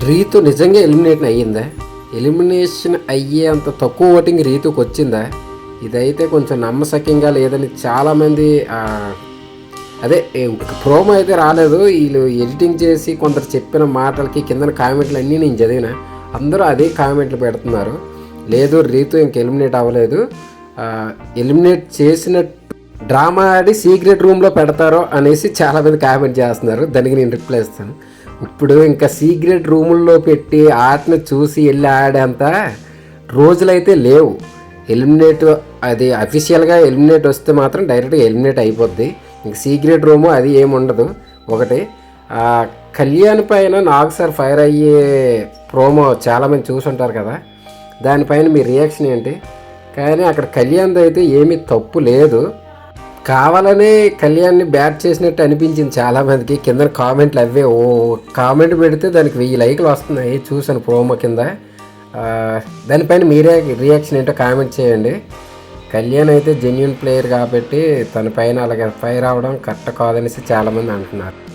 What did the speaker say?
రీతు నిజంగా ఎలిమినేషన్ అయ్యిందా? ఎలిమినేషన్ అయ్యే అంత తక్కువ ఓటింగ్ రీతుకు వచ్చిందా? ఇదైతే కొంచెం నమ్మశక్యంగా లేదని చాలామంది అదే ప్రోమో అయితే రాలేదు. వీళ్ళు ఎడిటింగ్ చేసి కొందరు చెప్పిన మాటలకి కింద కామెంట్లు అన్నీ నేను చదివిన, అందరూ అదే కామెంట్లు పెడుతున్నారు. లేదు రీతు ఇంక ఎలిమినేట్ అవ్వలేదు, ఎలిమినేట్ చేసినట్టు డ్రామా ఆడి సీక్రెట్ రూమ్లో పెడతారో అనేసి చాలామంది కామెంట్ చేస్తున్నారు. దానికి నేను రిప్లై ఇస్తాను. ఇప్పుడు ఇంకా సీక్రెట్ రూముల్లో పెట్టి ఆటను చూసి వెళ్ళి ఆడేంత రోజులైతే లేవు. ఎలిమినేట్ అది అఫీషియల్గా ఎలిమినేట్ వస్తే మాత్రం డైరెక్ట్గా ఎలిమినేట్ అయిపోద్ది. ఇంక సీక్రెట్ రూము అది ఏముండదు. ఒకటి కళ్యాణ్ పైన నాకు సార్ ఫైర్ అయ్యే ప్రోమో చాలామంది చూసుంటారు కదా, దానిపైన మీ రియాక్షన్ ఏంటి? కానీ అక్కడ కళ్యాణ్ది అయితే ఏమీ తప్పు లేదు. కావాలనే కళ్యాణ్ని బ్యాట్ చేసినట్టు అనిపించింది చాలామందికి. కింద కామెంట్లు అవే, కామెంట్ పెడితే దానికి 1000 లైకులు వస్తున్నాయి చూసాను ప్రోమో కింద. దానిపైన మీరే రియాక్షన్ ఏంటో కామెంట్ చేయండి. కళ్యాణ్ అయితే జెన్యూన్ ప్లేయర్ కాబట్టి తన పైన అలాగే ఫైర్ అవ్వడం కరెక్ట్ కాదనేసి చాలామంది అంటున్నారు.